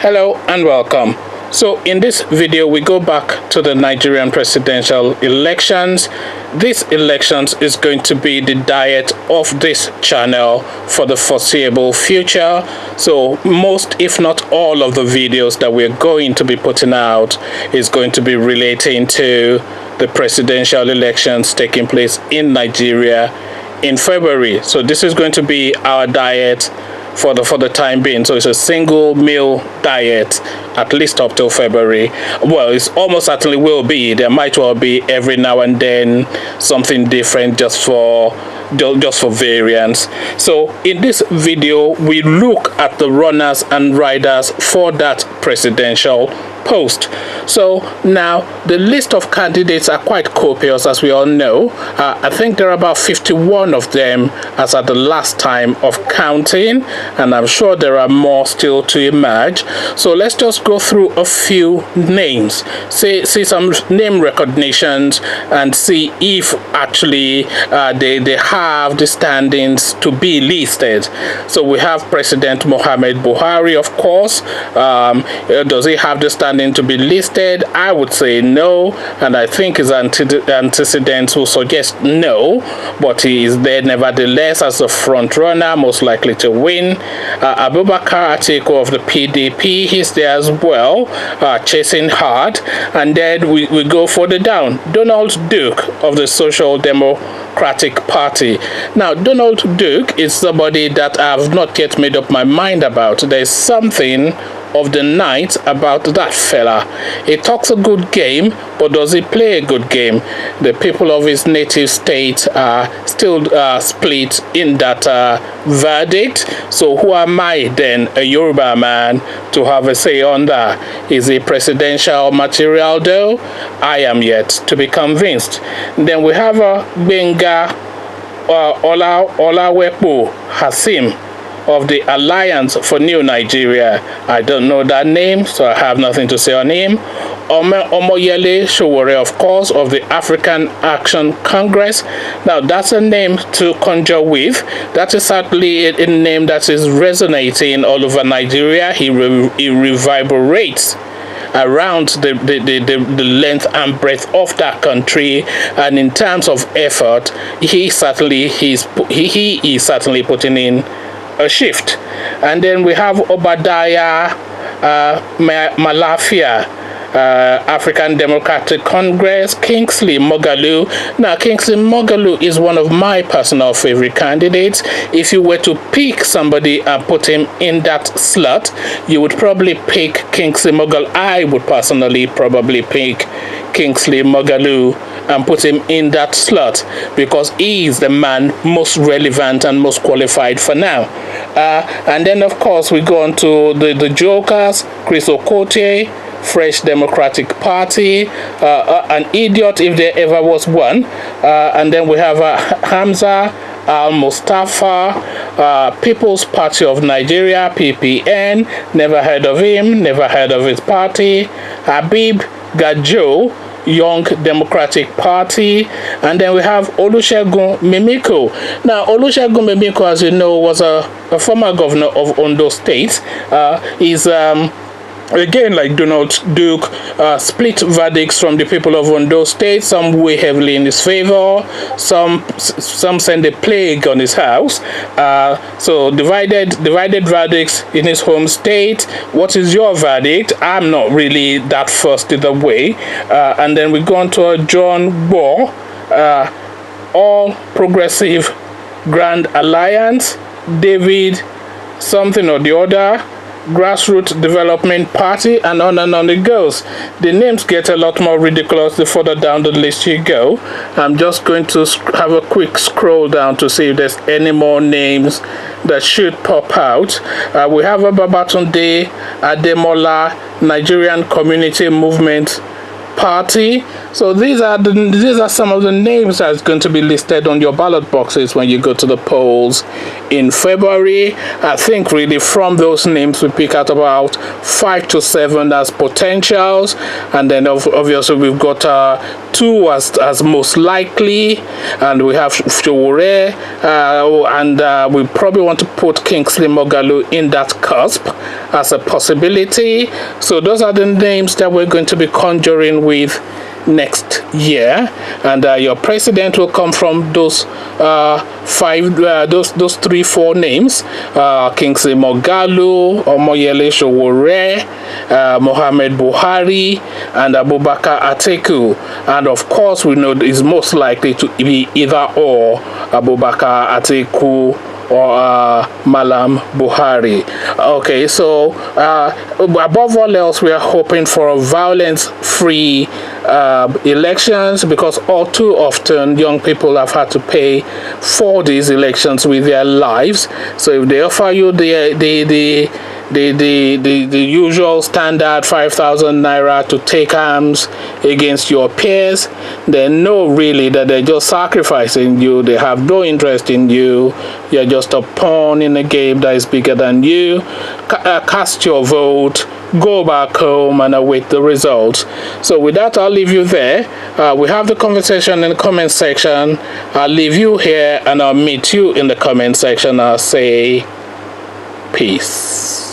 Hello and welcome. So in this video we go back to the Nigerian presidential elections. This elections is going to be the diet of this channel for the foreseeable future. So most if not all of the videos that we're going to be putting out is going to be relating to the presidential elections taking place in Nigeria in February. So this is going to be our diet for the time being. So it's a single meal diet at least up till February. Well, it's almost certainly will be. There might well be every now and then something different just for variance. So in this video we look at the runners and riders for that presidential post. So now the list of candidates are quite copious, as we all know. I think there are about 51 of them as at the last time of counting, and I'm sure there are more still to emerge. So let's just go through a few names, see some name recognitions, and see if actually they have the standings to be listed. So we have President Muhammad Buhari, of course. Does he have the standing to be listed? I would say no, and I think his antecedents will suggest no, but he is there nevertheless as a front runner, most likely to win. Atiku of the PDP, he's there as well, chasing hard. And then we go further down, Donald Duke of the Social Democratic Party. Now Donald Duke is somebody that I have not yet made up my mind about. There's something of the night about that fella. He talks a good game, but does he play a good game? The people of his native state are still split in that verdict. So who am I then, a Yoruba man, to have a say on that? Is he presidential material though? I am yet to be convinced. Then we have Benga Olawepo Hasim of the Alliance for New Nigeria. I don't know that name, so I have nothing to say on him. Omoyele Sowore, of course, of the African Action Congress. Now that's a name to conjure with. That is certainly a name that is resonating all over Nigeria. He reverberates around the length and breadth of that country, and in terms of effort, he is certainly putting in a shift. And then we have Obadiah Malafia, African Democratic Congress, Kingsley Moghalu. Now Kingsley Moghalu is one of my personal favorite candidates. If you were to pick somebody and put him in that slot, you would probably pick Kingsley Moghalu. I would personally probably pick Kingsley Moghalu and put him in that slot because he is the man most relevant and most qualified for now. And then of course we go on to the jokers, Chris Okotie, Fresh Democratic Party, an idiot if there ever was one. And then we have Hamza Al-Mustafa, People's Party of Nigeria, PPN, never heard of him, never heard of his party. Habib Gajo, Young Democratic Party. And then we have Olusegun Mimiko. Now Olusegun Mimiko, as you know, was a former governor of Ondo State. He's again, like Donald Duke, split verdicts from the people of Ondo State. Some weigh heavily in his favor, some send a plague on his house. So divided verdicts in his home state. What is your verdict? I'm not really that fussed either way. And then we go on to John Bohr, All Progressive Grand Alliance, David something or the other, Grassroots Development Party, and on it goes. The names get a lot more ridiculous the further down the list you go. I'm just going to have a quick scroll down to see if there's any more names that should pop out. We have Babatunde Ademola, Nigerian Community Movement party. So these are some of the names that's going to be listed on your ballot boxes when you go to the polls in February. I think really from those names we pick out about 5 to 7 as potentials, and then obviously we've got 2 as most likely, and we have Showore, and we probably want to put Kingsley Moghalu in that cusp as a possibility. So those are the names that we're going to be conjuring with next year, and your president will come from those 3-4 names: Kingsley Moghalu, Omoyele Sowore, Mohammed Buhari, and Abubakar Atiku. And of course, we know it's most likely to be either or Abubakar Atiku or Malam Buhari. Okay, so above all else, we are hoping for violence-free elections, because all too often young people have had to pay for these elections with their lives. So if they offer you the usual standard 5,000 naira to take arms against your peers, then know really that they're just sacrificing you. They have no interest in you. You're just a pawn in a game that is bigger than you. Cast your vote, go back home, and await the results. So with that, I'll leave you there. We have the conversation in the comment section. I'll leave you here, and I'll meet you in the comment section. I'll say peace.